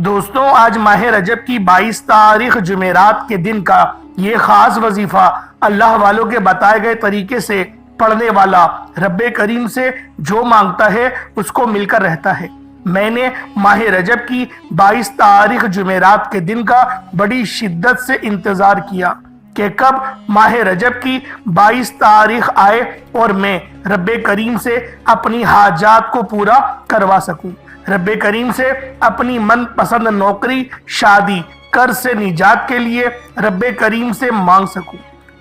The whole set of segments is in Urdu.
دوستوں، آج ماہ رجب کی 22 تاریخ جمعرات کے دن کا یہ خاص وظیفہ اللہ والوں کے بتائے گئے طریقے سے پڑھنے والا رب کریم سے جو مانگتا ہے اس کو مل کر رہتا ہے۔ میں نے ماہ رجب کی 22 تاریخ جمعرات کے دن کا بڑی شدت سے انتظار کیا کہ کب ماہ رجب کی 22 تاریخ آئے اور میں رب کریم سے اپنی حاجات کو پورا کروا سکوں، رب کریم سے اپنی من پسند نوکری، شادی، قرض سے نجات کے لیے رب کریم سے مانگ سکوں۔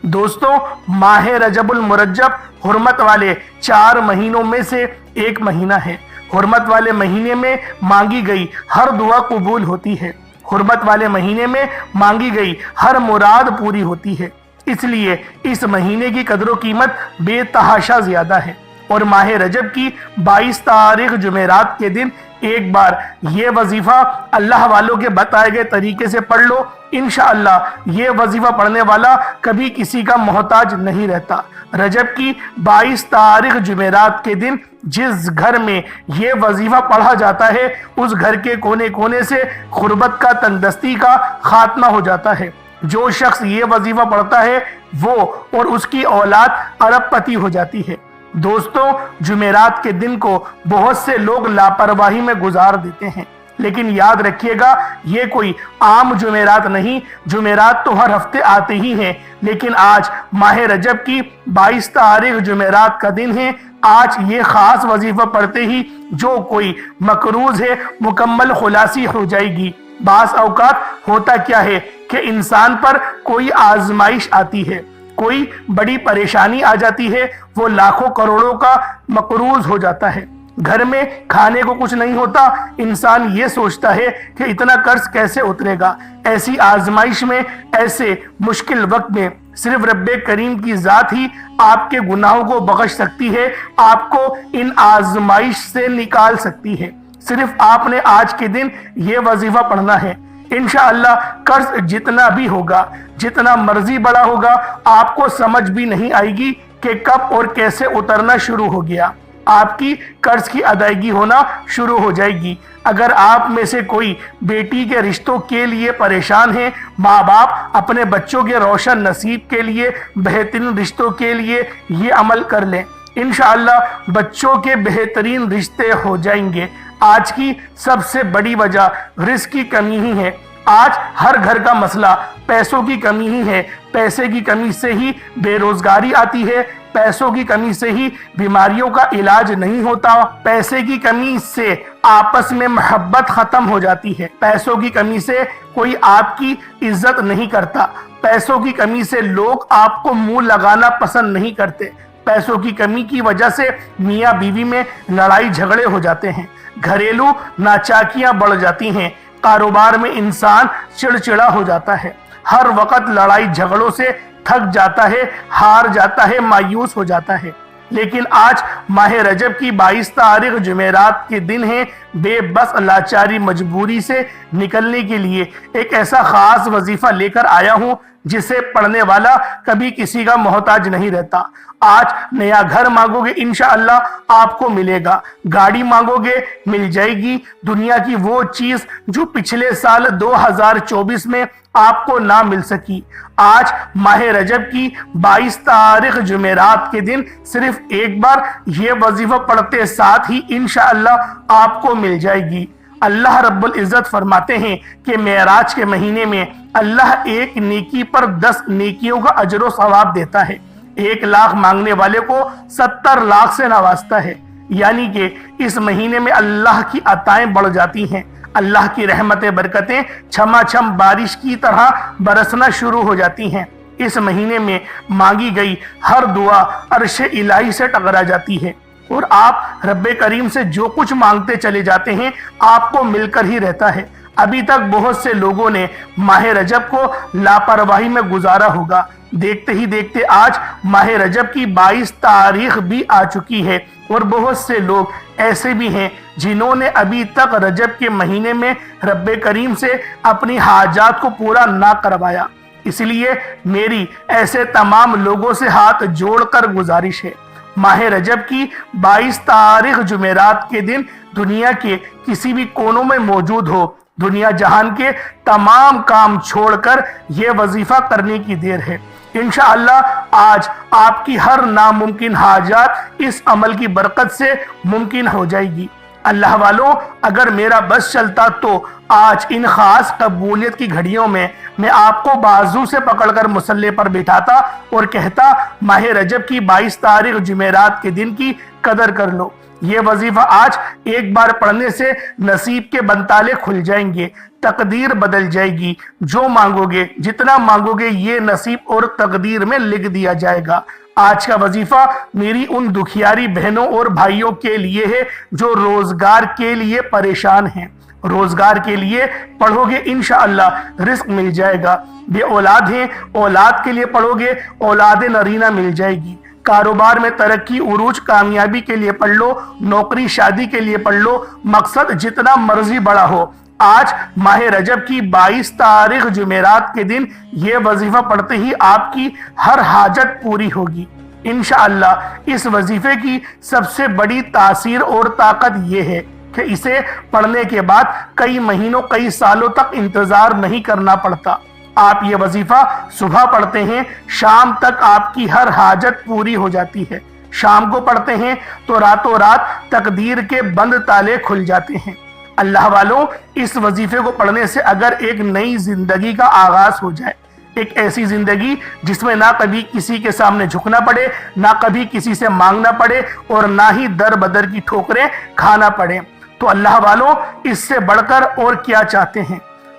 دوستوں، ماہ رجب المرجب حرمت والے 4 مہینوں میں سے ایک مہینہ ہے۔ حرمت والے مہینے میں مانگی گئی ہر دعا قبول ہوتی ہے، حرمت والے مہینے میں مانگی گئی ہر مراد پوری ہوتی ہے، اس لیے اس مہینے کی قدر و قیمت بے تحاشا زیادہ ہے۔ اور ماہ رجب کی 22 تاریخ جمعرات کے دن ایک بار یہ وظیفہ اللہ والوں کے بتائے گئے طریقے سے پڑھ لو، انشاءاللہ یہ وظیفہ پڑھنے والا کبھی کسی کا محتاج نہیں رہتا۔ رجب کی 22 تاریخ جمعرات کے دن جس گھر میں یہ وظیفہ پڑھا جاتا ہے اس گھر کے کونے کونے سے غربت کا، تنگدستی کا خاتمہ ہو جاتا ہے۔ جو شخص یہ وظیفہ پڑھتا ہے وہ اور اس کی اولاد ارب پتی ہو جاتی ہے۔ دوستوں، جمعرات کے دن کو بہت سے لوگ لاپرواہی میں گزار دیتے ہیں، لیکن یاد رکھیے گا یہ کوئی عام جمعرات نہیں۔ جمعرات تو ہر ہفتے آتے ہی ہیں، لیکن آج ماہ رجب کی 22 تاریخ جمعرات کا دن ہے۔ آج یہ خاص وظیفہ پڑھتے ہی جو کوئی مقروض ہے مکمل خلاصی ہو جائے گی۔ بعض اوقات ہوتا کیا ہے کہ انسان پر کوئی آزمائش آتی ہے، کوئی بڑی پریشانی آ جاتی ہے، وہ لاکھوں کروڑوں کا مقروض ہو جاتا ہے، گھر میں کھانے کو کچھ نہیں ہوتا، انسان یہ سوچتا ہے کہ اتنا قرض کیسے اترے گا۔ ایسی آزمائش میں، ایسے مشکل وقت میں صرف رب کریم کی ذات ہی آپ کے گناہوں کو بخش سکتی ہے، آپ کو ان آزمائش سے نکال سکتی ہے۔ صرف آپ نے آج کے دن یہ وظیفہ پڑھنا ہے۔ انشاءاللہ قرض جتنا بھی ہوگا، جتنا مرضی بڑا ہوگا، آپ کو سمجھ بھی نہیں آئے گی کہ کب اور کیسے اترنا شروع ہو گیا۔ آپ کی قرض کی ادائیگی ہونا شروع ہو جائے گی۔ اگر آپ میں سے کوئی بیٹی کے رشتوں کے لیے پریشان ہے، ماں باپ اپنے بچوں کے روشن نصیب کے لیے، بہترین رشتوں کے لیے یہ عمل کر لیں، انشاءاللہ بچوں کے بہترین رشتے ہو جائیں گے۔ آج کی سب سے بڑی وجہ رزق کی کمی ہی ہے۔ آج ہر گھر کا مسئلہ پیسوں کی کمی ہی ہے۔ پیسے کی کمی سے ہی بے روزگاری آتی ہے، پیسوں کی کمی سے ہی بیماریوں کا علاج نہیں ہوتا، پیسے کی کمی سے آپس میں محبت ختم ہو جاتی ہے، پیسوں کی کمی سے کوئی آپ کی عزت نہیں کرتا، پیسوں کی کمی سے لوگ آپ کو منہ لگانا پسند نہیں کرتے، پیسوں کی کمی کی وجہ سے میاں بیوی میں لڑائی جھگڑے ہو جاتے ہیں، گھریلو ناچاکیاں بڑھ جاتی ہیں، کاروبار میں انسان چڑچڑا ہو جاتا ہے، ہر وقت لڑائی جھگڑوں سے تھک جاتا ہے، ہار جاتا ہے، مایوس ہو جاتا ہے۔ لیکن آج ماہ رجب کی 22 تاریخ جمعرات کے دن ہے، بے بس لاچاری مجبوری سے نکلنے کے لیے ایک ایسا خاص وظیفہ لے کر آیا ہوں جسے پڑھنے والا کبھی کسی کا محتاج نہیں رہتا۔ آج نیا گھر مانگو گے انشاءاللہ آپ کو ملے گا، گاڑی مانگو گے مل جائے گی، دنیا کی وہ چیز جو پچھلے سال 2024 میں آپ کو نہ مل سکی۔ آج ماہ رجب کی 22 تاریخ جمعرات کے دن صرف ایک بار یہ وظیفہ پڑھتے ساتھ ہی انشاءاللہ آپ کو مل جائے گی۔ اللہ رب العزت فرماتے ہیں کہ معراج کے مہینے میں اللہ ایک نیکی پر 10 نیکیوں کا اجر و ثواب دیتا ہے، 1 لاکھ مانگنے والے کو 70 لاکھ سے نوازتا ہے، یعنی کہ اس مہینے میں اللہ کی عطائیں بڑھ جاتی ہیں، اللہ کی رحمتیں، برکتیں چھما چھم بارش کی طرح برسنا شروع ہو جاتی ہیں۔ اس مہینے میں مانگی گئی ہر دعا عرش الہی سے ٹکرا جاتی ہے، اور آپ رب کریم سے جو کچھ مانگتے چلے جاتے ہیں آپ کو مل کر ہی رہتا ہے۔ ابھی تک بہت سے لوگوں نے ماہ رجب کو لاپرواہی میں گزارا ہوگا، دیکھتے ہی دیکھتے آج ماہ رجب کی 22 تاریخ بھی آ چکی ہے، اور بہت سے لوگ ایسے بھی ہیں جنہوں نے ابھی تک رجب کے مہینے میں رب کریم سے اپنی حاجات کو پورا نہ کروایا۔ اس لیے میری ایسے تمام لوگوں سے ہاتھ جوڑ کر گزارش ہے، ماہ رجب کی 22 تاریخ جمعرات کے دن دنیا کے کسی بھی کونوں میں موجود ہو، دنیا جہان کے تمام کام چھوڑ کر یہ وظیفہ کرنے کی دیر ہے۔ انشاءاللہ آج آپ کی ہر ناممکن حاجات اس عمل کی برکت سے ممکن ہو جائے گی۔ اللہ والوں، اگر میرا بس چلتا تو آج ان خاص قبولیت کی گھڑیوں میں آپ کو بازو سے پکڑ کر مصلی پر بٹھاتا اور کہتا ماہ رجب کی 22 تاریخ جمعرات کے دن کی قدر کر لو۔ یہ وظیفہ آج ایک بار پڑھنے سے نصیب کے بنتالے کھل جائیں گے، تقدیر بدل جائے گی، جو مانگو گے جتنا مانگو گے یہ نصیب اور تقدیر میں لکھ دیا جائے گا۔ آج کا وظیفہ میری ان دکھیاری بہنوں اور بھائیوں کے لیے ہے جو روزگار کے لیے پریشان ہیں۔ روزگار کے لیے پڑھو گے انشاءاللہ رزق مل جائے گا۔ بے اولاد ہیں، اولاد کے لیے پڑھو گے اولاد نرینہ مل جائے گی۔ کاروبار میں ترقی، عروج، کامیابی کے لیے پڑھ لو، نوکری، شادی کے لیے پڑھ لو، مقصد جتنا مرضی بڑا ہو۔ آج ماہ رجب کی 22 تاریخ جمعرات کے دن یہ وظیفہ پڑھتے ہی آپ کی ہر حاجت پوری ہوگی انشاءاللہ۔ اس وظیفے کی سب سے بڑی تاثیر اور طاقت یہ ہے کہ اسے پڑھنے کے بعد کئی مہینوں، کئی سالوں تک انتظار نہیں کرنا پڑتا۔ آپ یہ وظیفہ صبح پڑھتے ہیں، شام تک آپ کی ہر حاجت پوری ہو جاتی ہے۔ شام کو پڑھتے ہیں تو راتوں رات تقدیر کے بند تالے کھل جاتے ہیں۔ اللہ والوں، اس وظیفے کو پڑھنے سے اگر ایک نئی زندگی کا آغاز ہو جائے، ایک ایسی زندگی جس میں نہ کبھی کسی کے سامنے جھکنا پڑے، نہ کبھی کسی سے مانگنا پڑے اور نہ ہی در بدر کی ٹھوکریں کھانا پڑے، تو اللہ والوں اس سے بڑھ کر اور کیا چاہتے ہیں؟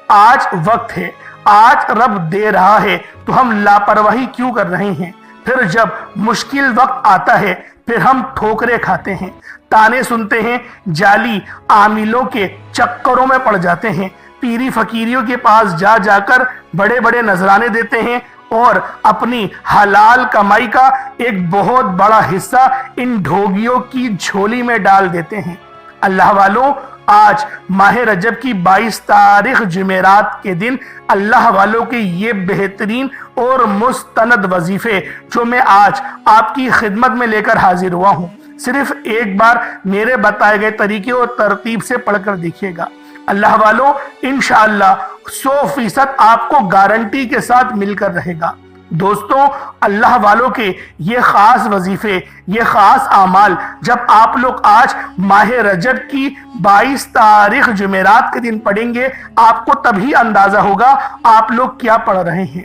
آج وقت ہے، آج رب دے رہا ہے تو ہم لاپرواہی کیوں کر رہے ہیں؟ پھر جب مشکل وقت آتا ہے پھر ہم ٹھوکریں کھاتے ہیں، تانے سنتے ہیں، جعلی عاملوں کے چکروں میں پڑ جاتے ہیں، پیری فقیریوں کے پاس جا جا کر بڑے بڑے نذرانے دیتے ہیں اور اپنی حلال کمائی کا ایک بہت بڑا حصہ ان ڈھوگیوں کی جھولی میں ڈال دیتے ہیں۔ اللہ والوں، آج ماہ رجب کی 22 تاریخ جمعرات کے دن اللہ والوں کے یہ بہترین اور مستند وظیفے جو میں آج آپ کی خدمت میں لے کر حاضر ہوا ہوں، صرف ایک بار میرے بتائے گئے طریقے اور ترتیب سے پڑھ کر دیکھیے گا۔ اللہ والوں، انشاءاللہ 100% آپ کو گارنٹی کے ساتھ مل کر رہے گا۔ دوستوں، اللہ والوں کے یہ خاص وظیفے، یہ خاص اعمال جب آپ لوگ آج ماہ رجب کی 22 تاریخ جمعرات کے دن پڑھیں گے، آپ کو تبھی اندازہ ہوگا آپ لوگ کیا پڑھ رہے ہیں۔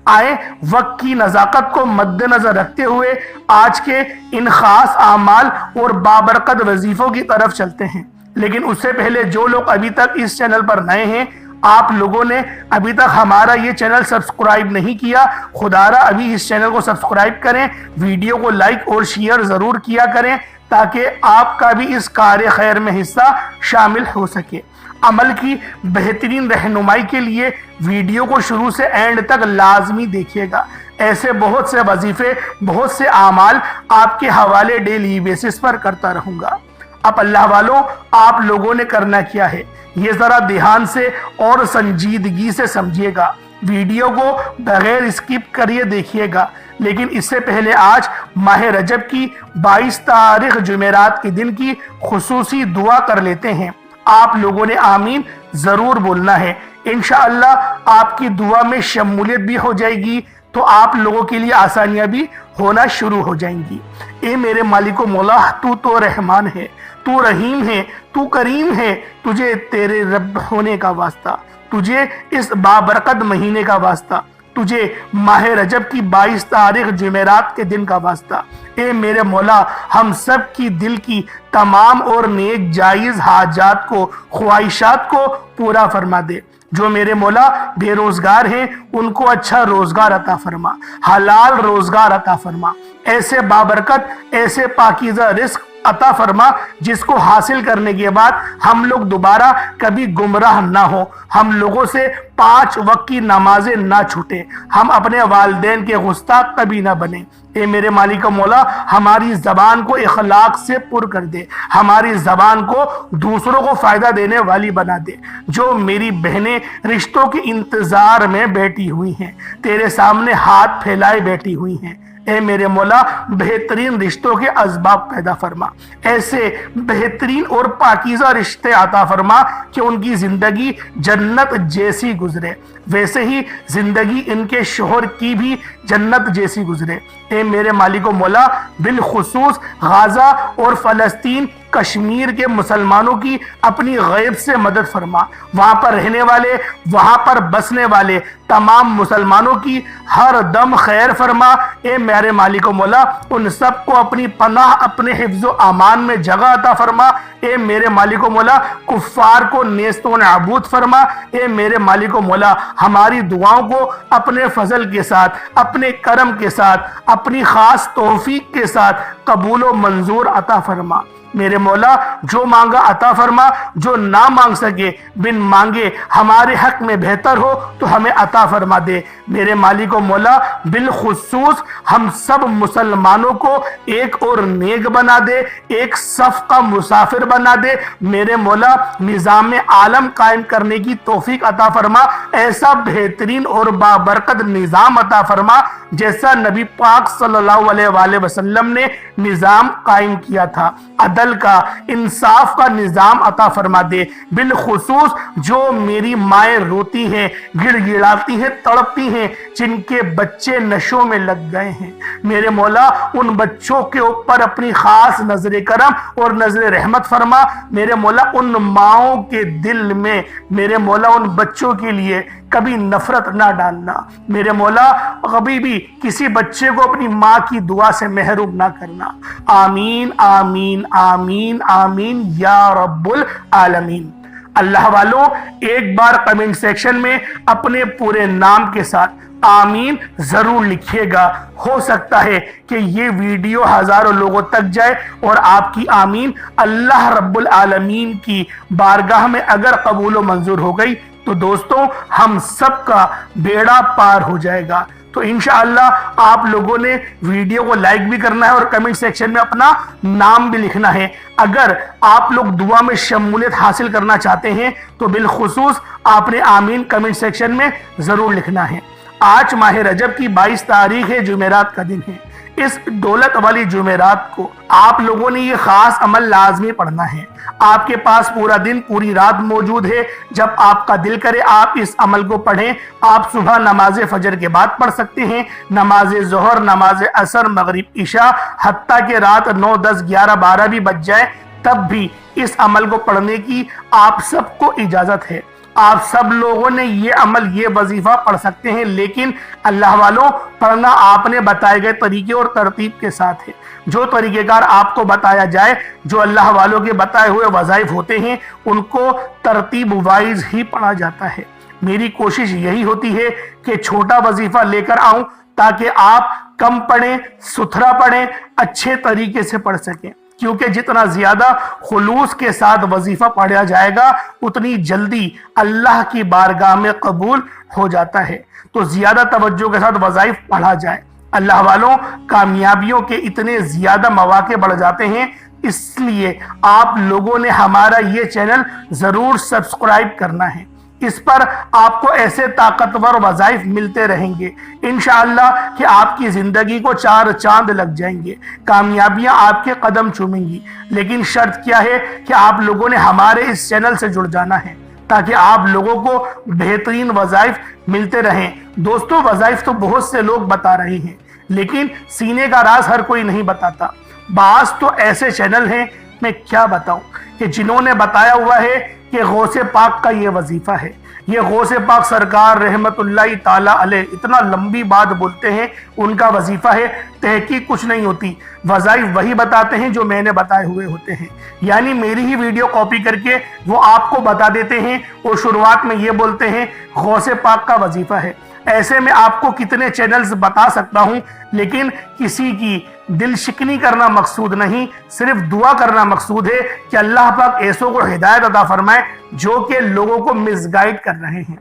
آئیں وقت کی نزاکت کو مد نظر رکھتے ہوئے آج کے ان خاص اعمال اور بابرکت وظیفوں کی طرف چلتے ہیں۔ لیکن اس سے پہلے جو لوگ ابھی تک اس چینل پر نئے ہیں، آپ لوگوں نے ابھی تک ہمارا یہ چینل سبسکرائب نہیں کیا، خدا را ابھی اس چینل کو سبسکرائب کریں، ویڈیو کو لائک اور شیئر ضرور کیا کریں تاکہ آپ کا بھی اس کار خیر میں حصہ شامل ہو سکے۔ عمل کی بہترین رہنمائی کے لیے ویڈیو کو شروع سے اینڈ تک لازمی دیکھیے گا۔ ایسے بہت سے وظیفے، بہت سے اعمال آپ کے حوالے ڈیلی بیسس پر کرتا رہوں گا۔ اب اللہ والوں، آپ لوگوں نے کرنا کیا ہے یہ ذرا دھیان سے اور سنجیدگی سے سمجھیے گا۔ ویڈیو کو بغیر اسکپ کریے دیکھیے گا، لیکن اس سے پہلے آج ماہ رجب کی 22 تاریخ جمعرات کے دن کی خصوصی دعا کر لیتے ہیں۔ آپ لوگوں نے آمین ضرور بولنا ہے، انشاءاللہ آپ کی دعا میں شمولیت بھی ہو جائے گی تو آپ لوگوں کے لیے آسانیاں بھی ہونا شروع ہو جائیں گی۔ اے میرے مالک و مولا، تو رحمان ہے، تو رحیم ہے، تو کریم ہے، تجھے تیرے رب ہونے کا واسطہ، تجھے اس بابرکت مہینے کا واسطہ، تجھے ماہ رجب کی 22 تاریخ جمعرات کے دن کا واسطہ۔ اے میرے مولا، ہم سب کی دل کی تمام اور نیک جائز حاجات کو، خواہشات کو پورا فرما دے۔ جو میرے مولا بے روزگار ہیں ان کو اچھا روزگار عطا فرما، حلال روزگار عطا فرما، ایسے بابرکت، ایسے پاکیزہ رزق عطا فرما جس کو حاصل کرنے کے بعد ہم لوگ دوبارہ کبھی گمراہ نہ ہو، ہم لوگوں سے 5 وقت کی نمازیں نہ چھوٹے، ہم اپنے والدین کے گستاخ کبھی نہ بنے۔ اے میرے مالک و مولا، ہماری زبان کو اخلاق سے پر کر دے، ہماری زبان کو دوسروں کو فائدہ دینے والی بنا دے۔ جو میری بہنیں رشتوں کے انتظار میں بیٹھی ہوئی ہیں، تیرے سامنے ہاتھ پھیلائے بیٹھی ہوئی ہیں، اے میرے مولا بہترین رشتوں کے اسباب پیدا فرما، ایسے بہترین اور پاکیزہ رشتے عطا فرما کہ ان کی زندگی جنت جیسی گزرے، ویسے ہی زندگی ان کے شوہر کی بھی جنت جیسی گزرے۔ اے میرے مالک و مولا بالخصوص غزہ اور فلسطین کشمیر کے مسلمانوں کی اپنی غیب سے مدد فرما، وہاں پر رہنے والے، وہاں پر بسنے والے تمام مسلمانوں کی ہر دم خیر فرما۔ اے میرے مالک و مولا ان سب کو اپنی پناہ، اپنے حفظ و امان میں جگہ عطا فرما۔ اے میرے مالک و مولا کفار کو نیست و نابود فرما۔ اے میرے مالک و مولا ہماری دعاؤں کو اپنے فضل کے ساتھ، اپنے کرم کے ساتھ، اپنی خاص توفیق کے ساتھ قبول و منظور عطا فرما۔ میرے مولا جو مانگا عطا فرما، جو نہ مانگ سکے بن مانگے ہمارے حق میں بہتر ہو تو ہمیں عطا فرما دے۔ میرے مالک و مولا بالخصوص ہم سب مسلمانوں کو ایک اور نیک بنا دے، ایک صف کا مسافر بنا دے۔ میرے مولا نظام عالم قائم کرنے کی توفیق عطا فرما، ایسا بہترین اور بابرکت نظام عطا فرما جیسا نبی پاک صلی اللہ علیہ وآلہ وسلم نے نظام قائم کیا تھا، عدل کا، انصاف کا نظام عطا فرما دے۔ بالخصوص جو میری مائیں روتی ہیں، گڑ گڑاتی ہیں، تڑپتی ہیں، جن کے بچے نشوں میں لگ گئے ہیں، میرے مولا ان بچوں کے اوپر اپنی خاص نظر کرم اور نظر رحمت فرما۔ میرے مولا ان ماؤں کے دل میں، میرے مولا ان بچوں کے لیے کبھی نفرت نہ ڈالنا۔ میرے مولا کبھی بھی کسی بچے کو اپنی ماں کی دعا سے محروم نہ کرنا۔ آمین آمین آمین آمین یا رب العالمین۔ اللہ والوں ایک بار کمنٹ سیکشن میں اپنے پورے نام کے ساتھ آمین ضرور لکھیے گا۔ ہو سکتا ہے کہ یہ ویڈیو ہزاروں لوگوں تک جائے اور آپ کی آمین اللہ رب العالمین کی بارگاہ میں اگر قبول و منظور ہو گئی تو دوستوں ہم سب کا بیڑا پار ہو جائے گا۔ تو انشاءاللہ آپ لوگوں نے ویڈیو کو لائک بھی کرنا ہے اور کمنٹ سیکشن میں اپنا نام بھی لکھنا ہے۔ اگر آپ لوگ دعا میں شمولیت حاصل کرنا چاہتے ہیں تو بالخصوص آپ نے آمین کمنٹ سیکشن میں ضرور لکھنا ہے۔ آج ماہ رجب کی 22 تاریخ ہے، جمعرات کا دن ہے۔ اس دولت والی جمعرات کو آپ لوگوں نے یہ خاص عمل لازمی پڑھنا ہے۔ آپ کے پاس پورا دن، پوری رات موجود ہے، جب آپ کا دل کرے آپ اس عمل کو پڑھیں۔ آپ صبح نماز فجر کے بعد پڑھ سکتے ہیں، نماز ظہر، نماز عصر، مغرب، عشاء، حتیٰ کہ رات 9، 10، 11، 12 بھی بج جائے تب بھی اس عمل کو پڑھنے کی آپ سب کو اجازت ہے۔ آپ سب لوگوں نے یہ عمل، یہ وظیفہ پڑھ سکتے ہیں، لیکن اللہ والوں پڑھنا آپ نے بتائے گئے طریقے اور ترتیب کے ساتھ ہے۔ جو طریقہ کار آپ کو بتایا جائے، جو اللہ والوں کے بتائے ہوئے وظائف ہوتے ہیں، ان کو ترتیب وائز ہی پڑھا جاتا ہے۔ میری کوشش یہی ہوتی ہے کہ چھوٹا وظیفہ لے کر آؤں تاکہ آپ کم پڑھیں، ستھرا پڑھیں، اچھے طریقے سے پڑھ سکیں، کیونکہ جتنا زیادہ خلوص کے ساتھ وظیفہ پڑھا جائے گا اتنی جلدی اللہ کی بارگاہ میں قبول ہو جاتا ہے۔ تو زیادہ توجہ کے ساتھ وظائف پڑھا جائے۔ اللہ والوں کامیابیوں کے اتنے زیادہ مواقع بڑھ جاتے ہیں، اس لیے آپ لوگوں نے ہمارا یہ چینل ضرور سبسکرائب کرنا ہے۔ اس پر آپ کو ایسے طاقتور وظائف ملتے رہیں گے انشاءاللہ کہ آپ کی زندگی کو 4 چاند لگ جائیں گے، کامیابیاں آپ کے قدم چومیں گی۔ لیکن شرط کیا ہے کہ آپ لوگوں نے ہمارے اس چینل سے جڑ جانا ہے تاکہ آپ لوگوں کو بہترین وظائف ملتے رہیں۔ دوستوں وظائف تو بہت سے لوگ بتا رہے ہیں، لیکن سینے کا راز ہر کوئی نہیں بتاتا۔ بعض تو ایسے چینل ہیں، میں کیا بتاؤں، کہ جنہوں نے بتایا ہوا ہے کہ غوث پاک کا یہ وظیفہ ہے، یہ غوث پاک سرکار رحمت اللہ تعالی علیہ اتنا لمبی بات بولتے ہیں، ان کا وظیفہ ہے، تحقیق کچھ نہیں ہوتی، وظائف وہی بتاتے ہیں جو میں نے بتائے ہوئے ہوتے ہیں۔ یعنی میری ہی ویڈیو کاپی کر کے وہ آپ کو بتا دیتے ہیں اور شروعات میں یہ بولتے ہیں غوث پاک کا وظیفہ ہے۔ ایسے میں آپ کو کتنے چینلز بتا سکتا ہوں، لیکن کسی کی دل شکنی کرنا مقصود نہیں، صرف دعا کرنا مقصود ہے کہ اللہ پاک ایسوں کو ہدایت عطا فرمائے جو کہ لوگوں کو مس گائیڈ کر رہے ہیں۔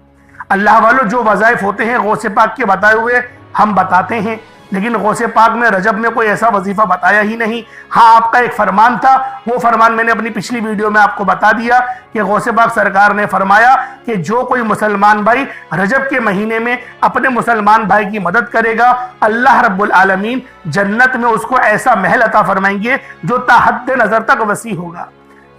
اللہ والوں جو وظائف ہوتے ہیں غوث پاک کے بتائے ہوئے ہم بتاتے ہیں، لیکن غوث پاک نے رجب میں کوئی ایسا وظیفہ بتایا ہی نہیں۔ ہاں آپ کا ایک فرمان تھا، وہ فرمان میں نے اپنی پچھلی ویڈیو میں آپ کو بتا دیا کہ غوث پاک سرکار نے فرمایا کہ جو کوئی مسلمان بھائی رجب کے مہینے میں اپنے مسلمان بھائی کی مدد کرے گا، اللہ رب العالمین جنت میں اس کو ایسا محل عطا فرمائیں گے جو تا حد نظر تک وسیع ہوگا۔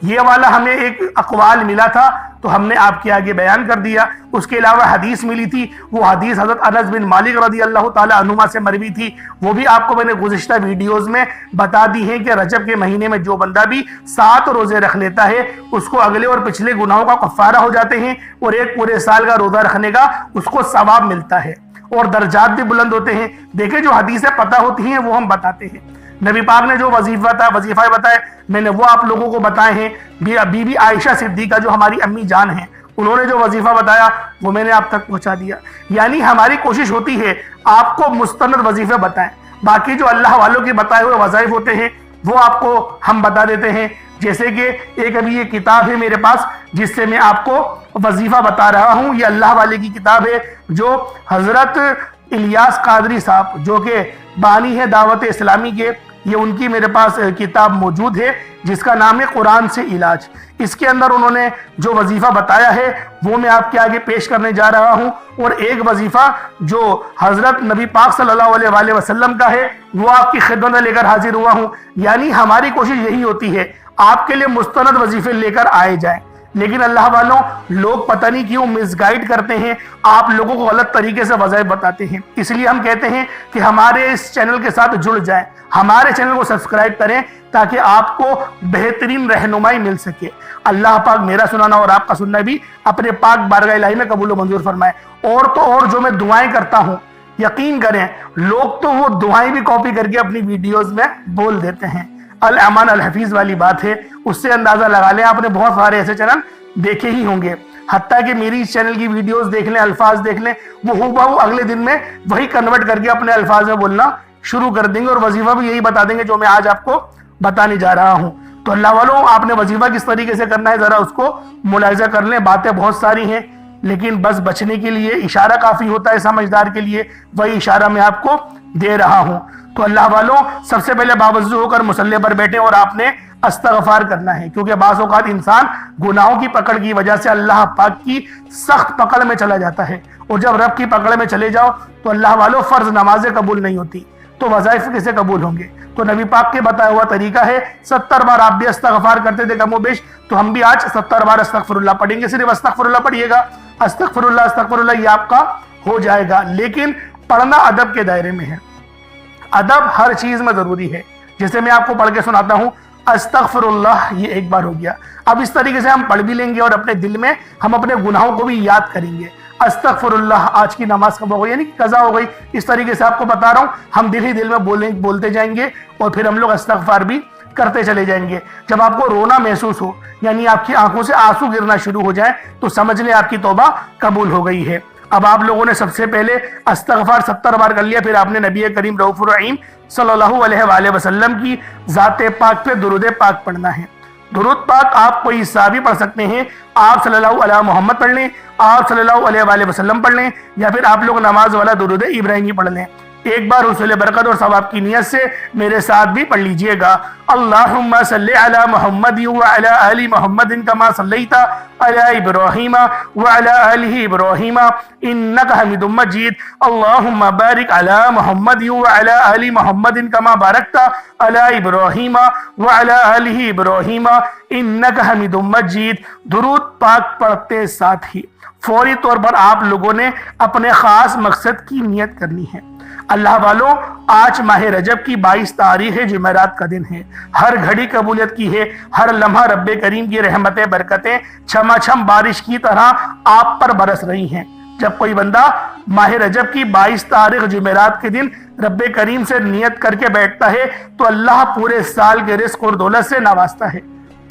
یہ والا ہمیں ایک اقوال ملا تھا تو ہم نے آپ کے آگے بیان کر دیا۔ اس کے علاوہ حدیث ملی تھی، وہ حدیث حضرت انس بن مالک رضی اللہ تعالی عنہما سے مروی تھی، وہ بھی آپ کو میں نے گزشتہ ویڈیوز میں بتا دی ہے کہ رجب کے مہینے میں جو بندہ بھی 7 روزے رکھ لیتا ہے اس کو اگلے اور پچھلے گناہوں کا کفارہ ہو جاتے ہیں، اور ایک پورے سال کا روزہ رکھنے کا اس کو ثواب ملتا ہے اور درجات بھی بلند ہوتے ہیں۔ دیکھیں جو حدیثیں پتہ ہوتی ہیں وہ ہم بتاتے ہیں۔ نبی پاک نے جو وظیفہ بتائے میں نے وہ آپ لوگوں کو بتائے ہیں۔ بی بی عائشہ صدیقہ جو ہماری امی جان ہیں، انہوں نے جو وظیفہ بتایا وہ میں نے آپ تک پہنچا دیا۔ یعنی ہماری کوشش ہوتی ہے آپ کو مستند وظیفے بتائیں، باقی جو اللہ والوں کے بتائے ہوئے وظائف ہوتے ہیں وہ آپ کو ہم بتا دیتے ہیں۔ جیسے کہ ایک ابھی یہ کتاب ہے میرے پاس جس سے میں آپ کو وظیفہ بتا رہا ہوں، یہ اللہ والے کی کتاب ہے جو حضرت الیاس قادری صاحب جو کہ بانی ہے دعوت اسلامی کے، یہ ان کی میرے پاس کتاب موجود ہے جس کا نام ہے قرآن سے علاج۔ اس کے اندر انہوں نے جو وظیفہ بتایا ہے وہ میں آپ کے آگے پیش کرنے جا رہا ہوں، اور ایک وظیفہ جو حضرت نبی پاک صلی اللہ علیہ وآلہ وسلم کا ہے وہ آپ کی خدمت میں لے کر حاضر ہوا ہوں۔ یعنی ہماری کوشش یہی ہوتی ہے آپ کے لیے مستند وظیفے لے کر آئے جائیں، لیکن اللہ والوں لوگ پتہ نہیں کیوں مس گائیڈ کرتے ہیں، آپ لوگوں کو غلط طریقے سے وظائف بتاتے ہیں۔ اس لیے ہم کہتے ہیں کہ ہمارے اس چینل کے ساتھ جڑ جائیں، ہمارے چینل کو سبسکرائب کریں تاکہ آپ کو بہترین رہنمائی مل سکے۔ اللہ پاک میرا سنانا اور آپ کا سننا بھی اپنے پاک بارگاہ الہی میں قبول و منظور فرمائے۔ اور تو اور جو میں دعائیں کرتا ہوں یقین کریں لوگ تو وہ دعائیں بھی کاپی کر کے اپنی ویڈیوز میں بول دیتے ہیں۔ الامان الحفیظ والی بات ہے، اس سے اندازہ لگا لیں آپ نے بہت سارے ایسے چینل دیکھے ہی ہوں گے، حتیٰ کہ میری اس چینل کی ویڈیوز دیکھ لیں، الفاظ دیکھ لیں، وہ ہو اگلے دن میں وہی کنورٹ کر کے اپنے الفاظ میں بولنا شروع کر دیں گے اور وظیفہ بھی یہی بتا دیں گے جو میں آج آپ کو بتانے جا رہا ہوں۔ تو اللہ والوں آپ نے وظیفہ کس طریقے سے کرنا ہے ذرا اس کو ملاحظہ کر لیں۔ باتیں بہت ساری ہیں لیکن بس بچنے کے لیے اشارہ کافی ہوتا ہے سمجھدار کے لیے، وہی اشارہ میں آپ کو دے رہا ہوں۔ تو اللہ والوں سب سے پہلے باوضو ہو کر مصلی پر بیٹھیں اور آپ نے استغفار کرنا ہے، کیونکہ بعض اوقات انسان گناہوں کی پکڑ کی وجہ سے اللہ پاک کی سخت پکڑ میں چلا جاتا ہے، اور جب رب کی پکڑ میں چلے جاؤ تو اللہ والوں فرض نمازیں قبول نہیں ہوتی تو وظائف کیسے قبول ہوں گے؟ تو نبی پاک کے بتایا ہوا طریقہ ہے 70 بار آپ بھی استغفار کرتے تھے کم و بیش، تو ہم بھی آج 70 بار استغفر اللہ پڑھیں گے۔ صرف استغفر اللہ پڑھیے گا، استغفر اللہ یہ آپ کا ہو جائے گا، لیکن پڑھنا ادب کے دائرے میں ہے۔ ادب ہر چیز میں ضروری ہے، جیسے میں آپ کو پڑھ کے سناتا ہوں استغفر اللہ، یہ ایک بار ہو گیا۔ اب اس طریقے سے ہم پڑھ بھی لیں گے اور اپنے دل میں ہم اپنے گناہوں کو بھی یاد کریں گے۔ استغفر اللہ، آج کی نماز کب ہو گئی یعنی قضا ہو گئی، اس طریقے سے آپ کو بتا رہا ہوں، ہم دل ہی دل میں بولتے جائیں گے اور پھر ہم لوگ استغفار بھی کرتے چلے جائیں گے۔ جب آپ کو رونا محسوس ہو یعنی آپ کی آنکھوں سے آنسو گرنا شروع ہو جائیں تو سمجھ لیں آپ کی توبہ قبول ہو گئی ہے۔ اب آپ لوگوں نے سب سے پہلے استغفار 70 بار کر لیا، پھر آپ نے نبی کریم رؤوف الرحیم صلی اللہ علیہ وآلہ وسلم کی ذات پاک پہ درود پاک پڑھنا ہے۔ درود پاک آپ کوئی حصہ بھی پڑھ سکتے ہیں، آپ صلی اللہ علیہ محمد پڑھ لیں، آپ صلی اللہ علیہ وآلہ وسلم پڑھ لیں، یا پھر آپ لوگ نماز والا درود ابراہیمی پڑھ لیں۔ ایک بار حصول برکت اور ثواب کی نیت سے میرے ساتھ بھی پڑھ لیجئے گا۔ اللہم صلی علی محمد وعلی آل محمد کما صلیت علی ابراہیم وعلی آل ابراہیم انک حمید مجید۔ اللہم بارک علی محمد وعلی آل محمد کما بارکت علی ابراہیم وعلی آل ابراہیم انک حمید مجید۔ درود پاک پڑھتے ساتھ ہی فوری طور پر آپ لوگوں نے اپنے خاص مقصد کی نیت کرنی ہے۔ اللہ والوں آج ماہ رجب کی 22 تاریخ جمعرات کا دن ہے، ہر گھڑی قبولیت کی ہے، ہر لمحہ رب کریم کی رحمتیں برکتیں چھما چھم بارش کی طرح آپ پر برس رہی ہیں۔ جب کوئی بندہ ماہ رجب کی 22 تاریخ جمعرات کے دن رب کریم سے نیت کر کے بیٹھتا ہے تو اللہ پورے سال کے رزق اور دولت سے نوازتا ہے،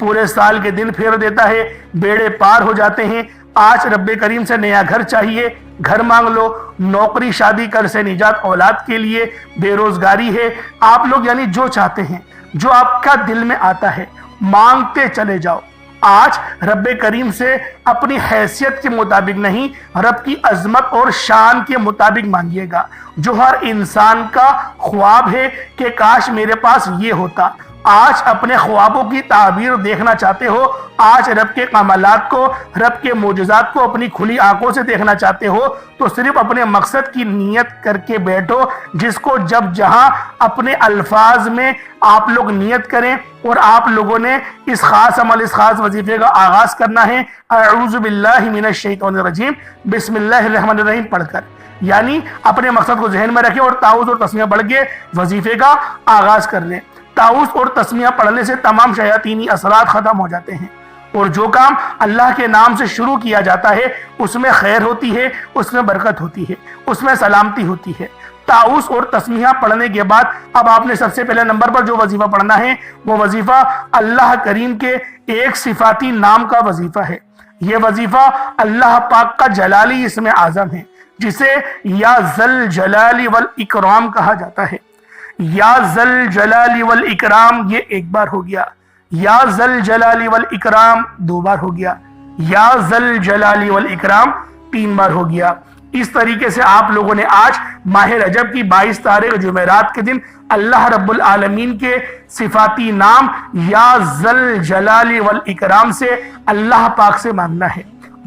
پورے سال کے دن پھیر دیتا ہے، بیڑے پار ہو جاتے ہیں۔ آج رب کریم سے نیا گھر چاہیے، گھر مانگ لو، نوکری شادی کر سے نجات اولاد کے لیے، بے روزگاری ہے، آپ لوگ یعنی جو چاہتے ہیں، جو آپ کا دل میں آتا ہے مانگتے چلے جاؤ۔ آج رب کریم سے اپنی حیثیت کے مطابق نہیں، رب کی عظمت اور شان کے مطابق مانگیے گا، جو ہر انسان کا خواب ہے کہ کاش میرے پاس یہ ہوتا۔ آج اپنے خوابوں کی تعبیر دیکھنا چاہتے ہو، آج رب کے کمالات کو، رب کے معجزات کو اپنی کھلی آنکھوں سے دیکھنا چاہتے ہو، تو صرف اپنے مقصد کی نیت کر کے بیٹھو، جس کو جب جہاں اپنے الفاظ میں آپ لوگ نیت کریں اور آپ لوگوں نے اس خاص عمل، اس خاص وظیفے کا آغاز کرنا ہے اعوذ باللہ من الشیطان الرجیم بسم اللہ الرحمن الرحیم پڑھ کر، یعنی اپنے مقصد کو ذہن میں رکھیں اور تعوذ اور تسمیہ پڑھ کے وظیفے کا آغاز کر لیں۔ تعوذ اور تسمیہ پڑھنے سے تمام شیاطینی اثرات ختم ہو جاتے ہیں، اور جو کام اللہ کے نام سے شروع کیا جاتا ہے اس میں خیر ہوتی ہے، اس میں برکت ہوتی ہے، اس میں سلامتی ہوتی ہے۔ تعوذ اور تسمیہ پڑھنے کے بعد اب آپ نے سب سے پہلے نمبر پر جو وظیفہ پڑھنا ہے وہ وظیفہ اللہ کریم کے ایک صفاتی نام کا وظیفہ ہے۔ یہ وظیفہ اللہ پاک کا جلالی اسم اعظم ہے، جسے یا ذل جلال والاکرام کہا جاتا ہے۔ یا ذل جلال والاکرام یہ ایک بار ہو گیا، یا ذل جلال والاکرام دو بار ہو گیا، یا ذل جلال والاکرام تین بار ہو گیا۔ اس طریقے سے آپ لوگوں نے آج ماہ رجب کی 22 تاریخ جمعرات کے دن اللہ رب العالمین کے صفاتی نام یا ذل جلال والاکرام سے اللہ پاک سے مانگنا ہے۔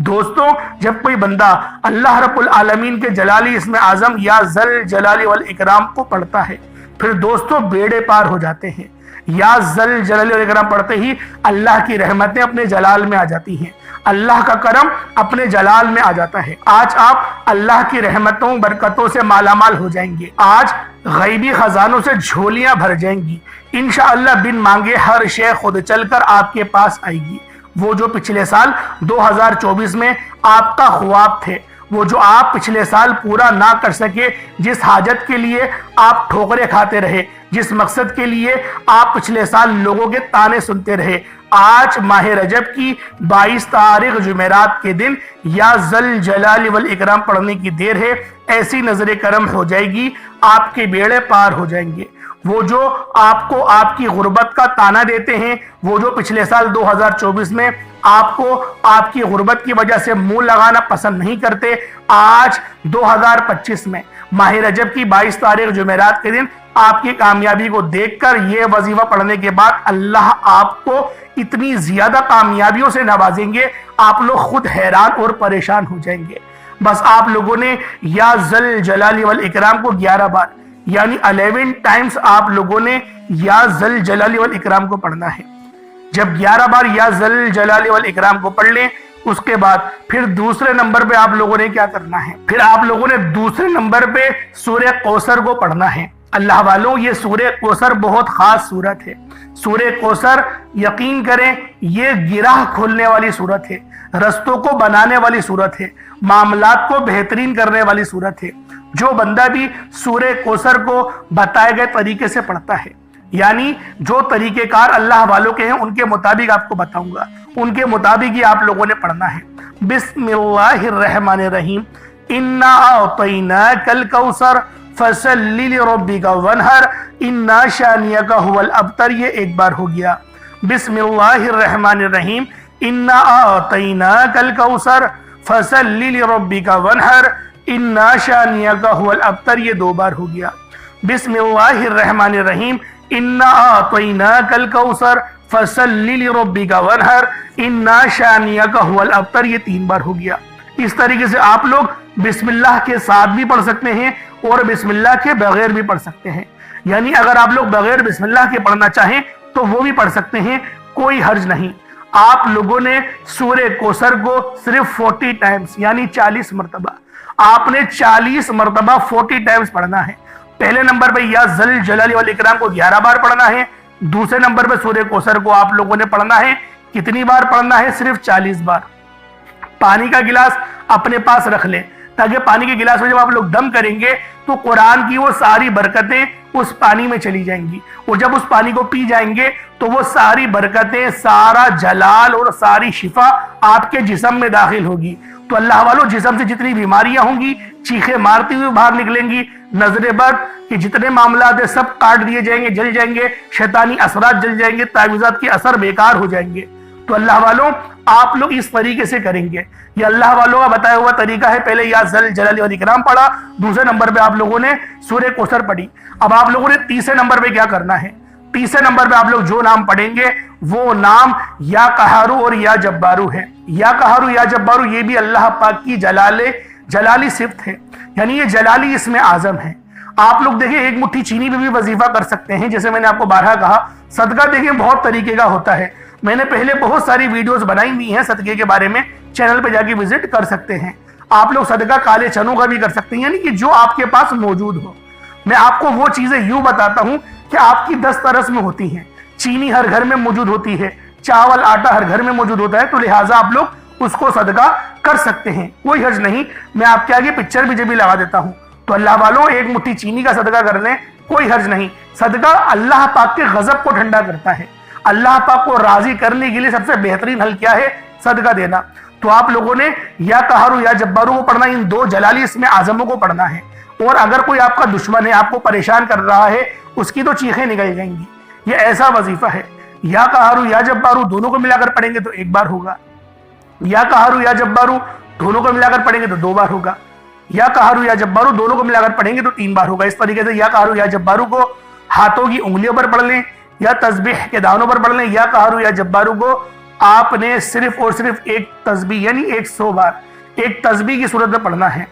دوستوں، جب کوئی بندہ اللہ رب العالمین کے جلالی اسم اعظم یا ذل جلال والاکرام کو پڑھتا ہے، پھر دوستوں بیڑے پار ہو جاتے ہیں۔ یا ذل جلال والاکرام پڑھتے ہی اللہ کی رحمتیں اپنے جلال میں آ جاتی ہیں، اللہ کا کرم اپنے جلال میں آ جاتا ہے۔ آج آپ اللہ کی رحمتوں برکتوں سے مالا مال ہو جائیں گے، آج غیبی خزانوں سے جھولیاں بھر جائیں گی، انشاءاللہ بن مانگے ہر شے خود چل کر آپ کے پاس آئے گی۔ وہ جو پچھلے سال 2024 میں آپ کا خواب تھے، وہ جو آپ پچھلے سال پورا نہ کر سکے، جس حاجت کے لیے آپ ٹھوکریں کھاتے رہے، جس مقصد کے لیے آپ پچھلے سال لوگوں کے طعنے سنتے رہے، آج ماہ رجب کی 22 تاریخ جمعرات کے دن یا ذل جلال والاکرام پڑھنے کی دیر ہے، ایسی نظر کرم ہو جائے گی، آپ کے بیڑے پار ہو جائیں گے۔ وہ جو آپ کو آپ کی غربت کا طعنہ دیتے ہیں، وہ جو پچھلے سال 2024 میں آپ کو آپ کی غربت کی وجہ سے منہ لگانا پسند نہیں کرتے، آج 2025 میں ماہ رجب کی 22 تاریخ جمعرات کے دن آپ کی کامیابی کو دیکھ کر یہ وظیفہ پڑھنے کے بعد اللہ آپ کو اتنی زیادہ کامیابیوں سے نوازیں گے، آپ لوگ خود حیران اور پریشان ہو جائیں گے۔ بس آپ لوگوں نے یا ذل جلال والاکرام کو 11 بار یعنی 11 ٹائمز آپ لوگوں نے یا ذل جلال والاکرام کو پڑھنا ہے۔ جب 11 بار یا ذل جلال والاکرام کو پڑھ لیں، اس کے بعد پھر دوسرے نمبر پہ آپ لوگوں نے کیا کرنا ہے؟ پھر آپ لوگوں نے دوسرے نمبر پہ سورہ کوثر کو پڑھنا ہے۔ اللہ والوں، یہ سورہ کوثر بہت خاص سورت ہے۔ سورہ کوثر یقین کریں یہ گراہ کھولنے والی سورت ہے، رستوں کو بنانے والی سورت ہے، معاملات کو بہترین کرنے والی سورت ہے۔ جو بندہ بھی سورہ کوثر کو بتائے گئے طریقے سے پڑھتا ہے، یعنی جو طریقہ کار اللہ والوں کے ہیں ان کے مطابق آپ کو بتاؤں گا، ان کے مطابق ہی آپ لوگوں نے پڑھنا ہے۔ بسم اللہ الرحمن الرحیم، انا اعطیناک الکوثر فصل لربک وانحر انا شانئک هو الابتر، یہ ایک بار ہو گیا۔ بسم اللہ الرحمن الرحیم، انا اعطیناک الکوثر فصل لربک وانحر انا شانئک هو الابتر، یہ دو بار ہو گیا۔ بسم اللہ الرحمن الرحیم، انا اعطیناک الکوثر فصل لربک وانحر انا شانئک هو الابتر، یہ تین بار ہو گیا۔ اس طریقے سے آپ لوگ بسم اللہ کے ساتھ بھی پڑھ سکتے ہیں اور بسم اللہ کے بغیر بھی پڑھ سکتے ہیں، یعنی اگر آپ لوگ بغیر بسم اللہ کے پڑھنا چاہیں تو وہ بھی پڑھ سکتے ہیں، کوئی حرج نہیں۔ آپ لوگوں نے سورہ کوثر کو صرف 40 ٹائمز یعنی 40 مرتبہ، آپ نے 40 مرتبہ 40 ٹائمز پڑھنا ہے۔ پہلے نمبر پہ یا ذل جلال والاکرام کو 11 بار پڑھنا ہے، دوسرے نمبر پہ سورہ کوثر کو آپ لوگوں نے پڑھنا ہے، کتنی بار پڑھنا ہے؟ صرف 40 بار۔ پانی کا گلاس اپنے پاس رکھ لیں تاکہ پانی کے گلاس میں جب آپ لوگ دم کریں گے تو قرآن کی وہ ساری برکتیں اس پانی میں چلی جائیں گی، اور جب اس پانی کو پی جائیں گے تو وہ ساری برکتیں، سارا جلال اور ساری شفا آپ کے جسم میں داخل ہوگی۔ تو اللہ والوں، جسم سے جتنی بیماریاں ہوں گی چیخیں مارتی ہوئی باہر نکلیں گی، نظر بد کہ جتنے معاملات ہیں سب کاٹ دیے جائیں گے، جل جائیں گے، شیطانی اثرات جل جائیں گے، تعویذات کے اثر بیکار ہو جائیں گے۔ تو اللہ والوں آپ لوگ اس طریقے سے کریں گے. یہ اللہ والوں کا بتایا ہوا طریقہ ہے. پہلے یا ذل جلال والاکرام پڑھا, دوسرے نمبر پہ آپ لوگوں نے سورہ کوثر پڑھی. اب آپ لوگوں نے تیسرے نمبر پہ کیا کرنا ہے؟ تیسرے نمبر پہ آپ لوگ جو نام پڑھیں گے وہ نام یا قہارو اور یا جبارو ہے. یا قہارو یا جبارو یہ بھی اللہ پاک کی جلالی صفت ہے, یعنی یہ جلالی اسم اعظم ہے. آپ لوگ دیکھیں ایک مٹھی چینی پہ بھی وظیفہ کر سکتے ہیں, جیسے میں نے آپ کو بارہا کہا. صدقہ دیکھیں بہت طریقے کا ہوتا ہے, میں نے پہلے بہت ساری ویڈیوز بنائی ہوئی ہیں صدقے کے بارے میں, چینل پہ جا کے وزٹ کر سکتے ہیں. آپ لوگ صدقہ کالے چنوں کا بھی کر سکتے ہیں, یعنی کہ جو آپ کے پاس موجود ہو. میں آپ کو وہ چیزیں یوں بتاتا ہوں کہ آپ کی 10 طرز میں ہوتی ہیں. چینی ہر گھر میں موجود ہوتی ہے, چاول آٹا ہر گھر میں موجود ہوتا ہے, تو لہٰذا آپ لوگ اس کو صدقہ کر سکتے ہیں, کوئی حرج نہیں. میں آپ کے آگے پکچر بھی لگا دیتا ہوں. تو اللہ والوں ایک مٹھی چینی کا صدقہ کر لیں, کوئی حرج نہیں. صدقہ اللہ پاک کے غضب کو ٹھنڈا کرتا ہے. اللہ پاک کو راضی کرنے کے لیے سب سے بہترین حل کیا ہے؟ صدقہ دینا. تو آپ لوگوں نے یا قہارو یا جبارو کو پڑھنا, ان دو جلالی اسم اعظموں کو پڑھنا ہے. اور اگر کوئی آپ کا دشمن ہے, آپ کو پریشان کر رہا ہے, اس کی تو چیخیں نکل جائیں گی. یہ ایسا وظیفہ ہے. یا قہارو یا جبارو دونوں کو ملا کر پڑھیں گے تو 1 بار ہوگا. یا قہارو یا جبارو دونوں کو ملا کر پڑھیں گے تو 2 بار ہوگا. یا قہارو یا جبارو دونوں کو ملا کر پڑھیں گے تو 3 بار ہوگا. اس طریقے سے یا قہارو یا جبارو کو ہاتھوں کی انگلیوں پر پڑھ لیں, یا تسبیح کے دانوں پر پڑھ لیں. یا قہارو یا جبارو کو آپ نے صرف اور صرف ایک تسبیح یعنی 100 بار ایک تسبیح کی صورت میں پڑھنا ہے.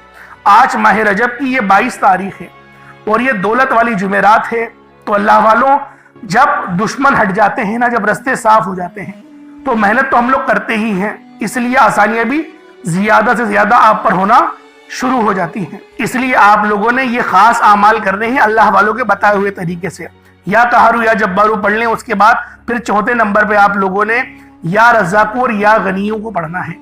آج ماہ رجب کی یہ 22 تاریخ ہے اور یہ دولت والی جمعرات ہے. تو اللہ والوں جب دشمن ہٹ جاتے ہیں نا, جب رستے صاف ہو جاتے ہیں, تو محنت تو ہم لوگ کرتے ہی ہیں, اس لیے آسانیاں بھی زیادہ سے زیادہ آپ پر ہونا شروع ہو جاتی ہیں. اس لیے آپ لوگوں نے یہ خاص اعمال کرنے ہیں اللہ والوں کے بتائے ہوئے طریقے سے. یا قہارو یا جبارو پڑھ لیں. اس کے بعد پھر چوتھے نمبر پہ آپ لوگوں نے یا رزاق اور یا غنیوں کو پڑھنا ہے.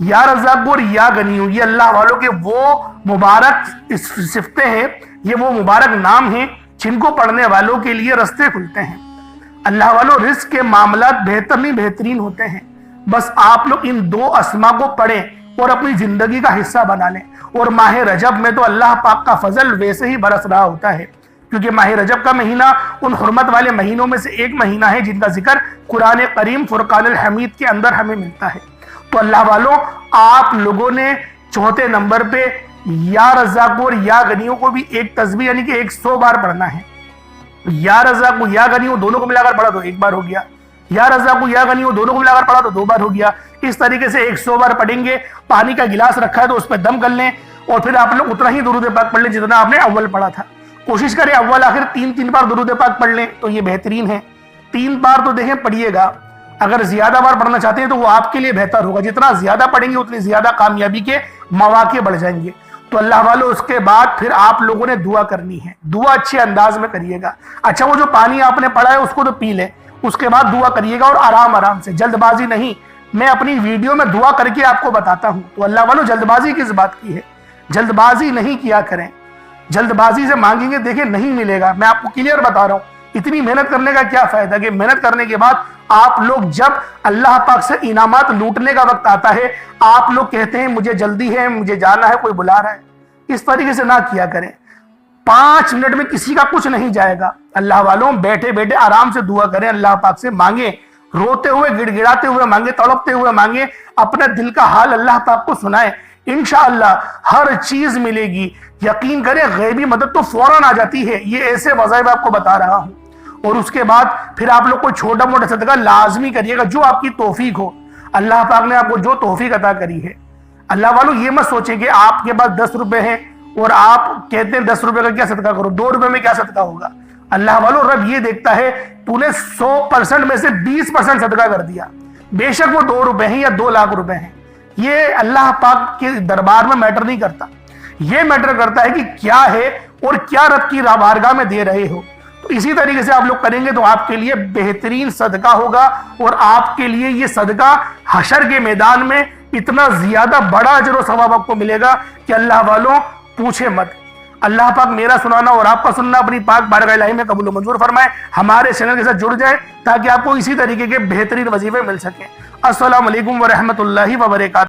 یا رزاق اور یا غنیوں یہ اللہ والوں کے وہ مبارک صفتیں ہیں, یہ وہ مبارک نام ہیں جن کو پڑھنے والوں کے لیے رستے کھلتے ہیں. اللہ والوں رزق کے معاملات بہترین ہوتے ہیں. بس آپ لوگ ان 2 اسما کو پڑھیں اور اپنی زندگی کا حصہ بنا لیں. اور ماہ رجب میں تو اللہ پاک کا فضل ویسے ہی برس رہا ہوتا ہے, کیونکہ ماہ رجب کا مہینہ ان حرمت والے مہینوں میں سے ایک مہینہ ہے جن کا ذکر قرآن کریم فرقان الحمید کے اندر ہمیں ملتا ہے. تو اللہ والوں آپ لوگوں نے چوتھے نمبر پہ یا رزاق اور یا غنیوں کو بھی ایک تسبیح یعنی کہ 100 بار پڑھنا ہے. یا رزاق یا غنیوں دونوں کو ملا کر پڑھا تو 1 بار ہو گیا. یا رزاق یا غنیوں دونوں کو ملا کر پڑھا تو 2 بار ہو گیا. اس طریقے سے 100 بار پڑھیں گے. پانی کا گلاس رکھا ہے تو اس پہ دم کر لیں, اور پھر آپ لوگ اتنا ہی درود پاک پڑھ لیں جتنا آپ نے اول پڑھا تھا. کوشش کریں اول آخر 3 بار درود پاک پڑھ لیں تو یہ بہترین ہے. 3 بار تو دیکھیں پڑھیے گا. اگر زیادہ بار پڑھنا چاہتے ہیں تو وہ آپ کے لیے بہتر ہوگا. جتنا زیادہ پڑھیں گے اتنی زیادہ کامیابی کے مواقع بڑھ جائیں گے. تو اللہ والوں اس کے بعد پھر آپ لوگوں نے دعا کرنی ہے. دعا اچھے انداز میں کریے گا. اچھا وہ جو پانی آپ نے پڑھا ہے اس کو تو پی لیں, اس کے بعد دعا کریے گا اور آرام سے, جلد بازی نہیں. میں اپنی ویڈیو میں دعا کر کے آپ کو بتاتا ہوں. تو اللہ والوں جلد بازی کس بات کی ہے؟ جلد بازی نہیں کیا کریں. جلد بازی سے مانگیں گے دیکھیں نہیں ملے گا. میں آپ کو کلیئر بتا رہا ہوں. اتنی محنت کرنے کا کیا فائدہ کہ محنت کرنے کے بعد آپ لوگ جب اللہ پاک سے انعامات لوٹنے کا وقت آتا ہے آپ لوگ کہتے ہیں مجھے جلدی ہے, مجھے جانا ہے, کوئی بلا رہا ہے. اس طریقے سے نہ کیا کریں. 5 منٹ میں کسی کا کچھ نہیں جائے گا. اللہ والوں بیٹھے بیٹھے آرام سے دعا کریں, اللہ پاک سے مانگیں, روتے ہوئے گڑ گڑاتے ہوئے مانگیں, تڑپتے ہوئے مانگیں, اپنے دل کا حال اللہ پاک کو سنائیں. انشاءاللہ ہر چیز ملے گی. یقین کریں غیبی مدد تو فوراً آ جاتی ہے. یہ ایسے وظائف آپ کو بتا رہا ہوں. اور اس کے بعد پھر آپ لوگ کو چھوٹا موٹا صدقہ لازمی کریے گا جو آپ کی توفیق ہو. اللہ پاک نے آپ کو جو توفیق عطا کری ہے. اللہ والوں یہ مت سوچیں کہ آپ کے پاس 10 روپے ہیں اور آپ کہتے ہیں 10 روپے کا کیا صدقہ کرو, 2 روپے میں کیا صدقہ ہوگا. اللہ والوں رب یہ دیکھتا ہے تو نے 100% میں سے 20% صدقہ کر دیا, بے شک وہ 2 روپے ہیں یا 2 لاکھ روپے ہیں. یہ اللہ پاک کے دربار میں میٹر نہیں کرتا. یہ میٹر کرتا ہے کہ کیا ہے اور کیا رب کی بارگاہ میں دے رہے ہو. تو اسی طریقے سے آپ لوگ کریں گے تو آپ کے لیے بہترین صدقہ ہوگا, اور آپ کے لیے یہ صدقہ حشر کے میدان میں اتنا زیادہ بڑا اجر و ثواب آپ کو ملے گا کہ اللہ والوں پوچھے مت. اللہ پاک میرا سنانا اور آپ کا سننا اپنی پاک بارگاہ الہی میں قبول و منظور فرمائے. ہمارے چینل کے ساتھ جڑ جائے تاکہ آپ کو اسی طریقے کے بہترین وظیفے مل سکیں. السلام علیکم ورحمۃ اللہ وبرکاتہ.